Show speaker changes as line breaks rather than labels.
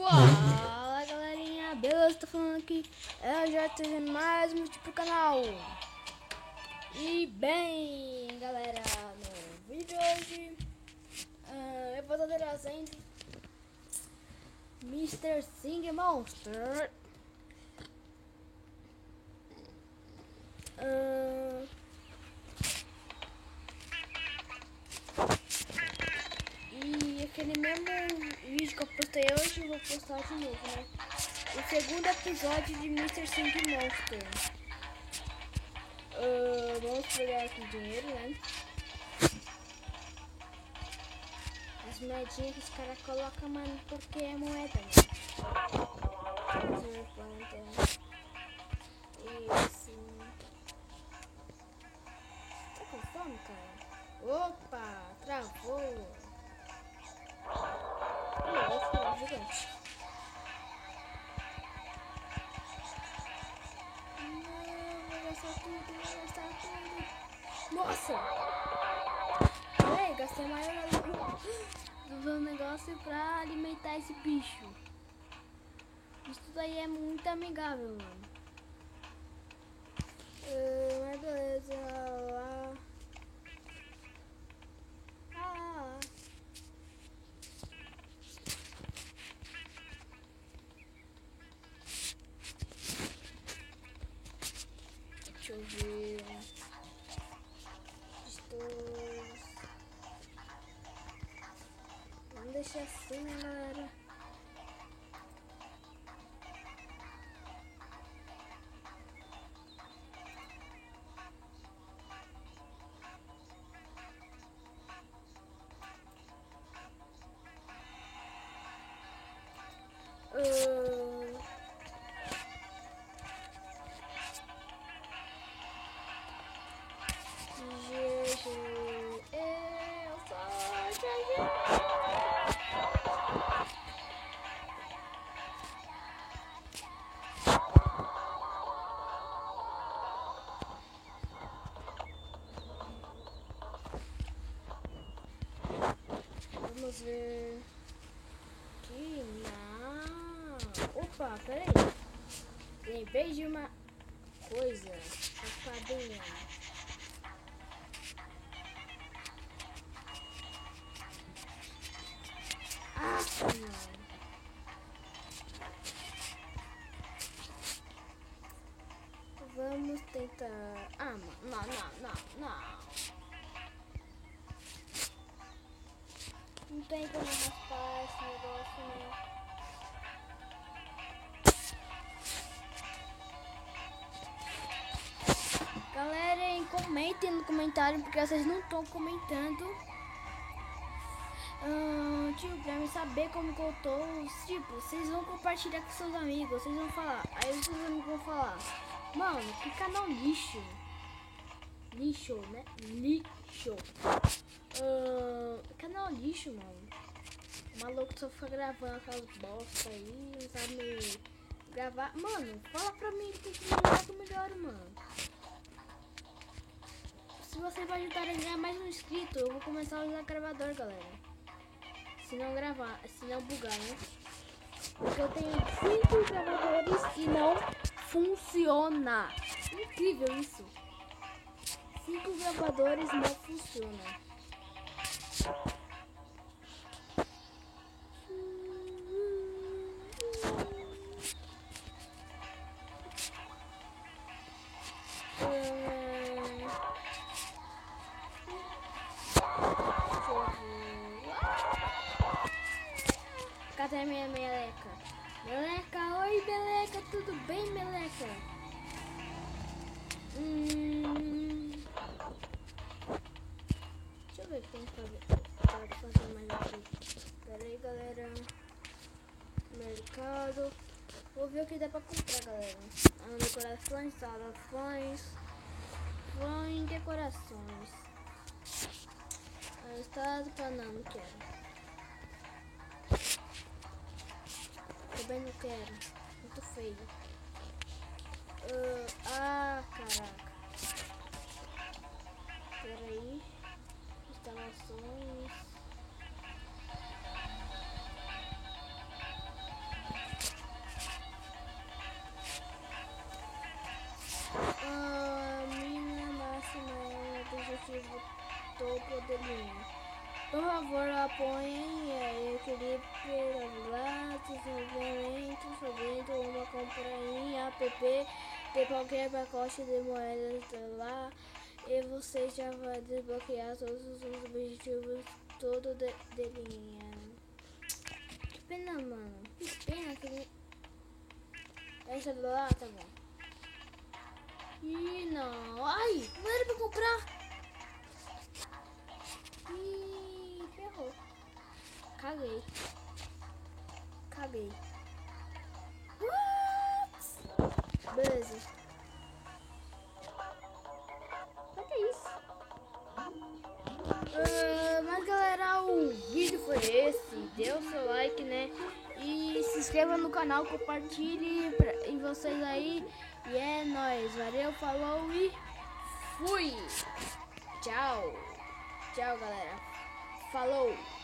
Fala galerinha, beleza? Tô falando aqui, é o JTG mais um vídeo pro canal. E bem galera, no vídeo de hoje eu vou estar trazendo Mr. Sing Monster. E aquele mesmo vídeo que eu postei hoje, eu vou postar de novo, né? O segundo episódio de Mr. Sing Monster. Vamos pegar aqui dinheiro, né? As moedinhas que os caras colocam, mano, porque é moeda, né? Isso. Tá com fome, cara? Opa, travou. Nossa, gigante. Não, vou gastar tudo, Nossa! Peraí, gastei mais do negócio pra alimentar esse bicho. Isso daí é muito amigável, mano. Mas beleza, lá. Deixa eu ver. Vamos deixar assim, né, galera? Vamos ver aqui. Não. Opa, peraí. Lembrei de uma coisa. Safadinha. Não. Vamos tentar. Não. Não tem como raspar esse negócio, né? Galera, comentem no comentário, porque vocês não estão comentando. Tipo, pra me saber como que eu tô. Tipo, vocês vão compartilhar com seus amigos, vocês vão falar. Aí os seus amigos vão falar: mano, que canal lixo. Lixo, né? Lixo. Canal lixo, mano. O maluco só fica gravando aquelas bosta aí, não sabe gravar. Mano, fala pra mim que tem que melhorar que eu melhoro, mano. Se você vai ajudar a ganhar mais um inscrito, eu vou começar a usar gravador, galera. Se não gravar, se não bugar, né? Porque eu tenho 5 gravadores e não funciona. Incrível isso. 5 gravadores não funcionam. Cadê minha meleca? Meleca, oi meleca, tudo bem meleca? Deixa eu ver o que tem que fazer. Pode fazer mais aqui. Pera aí galera. Mercado. Vou ver o que dá pra comprar, galera. Decorações, salafões. Põe decorações. Estado pra não quero. Também não quero. Muito feio. Caraca. Pera aí. Instalações. Felipe lá, sobrando uma compra em app de qualquer pacote de moedas lá e você já vai desbloquear todos os objetivos todo de linha. Que pena, mano. Que pena que essa do lá, tá bom. Ih, não. Ai, não era pra comprar. Ih, ferrou. Caguei. What? Beleza. O que é isso? Mas galera, o vídeo foi esse. Dê o seu like, né? E se inscreva no canal, compartilhe em vocês aí. E é nóis. Valeu, falou e fui. Tchau. Tchau, galera. Falou.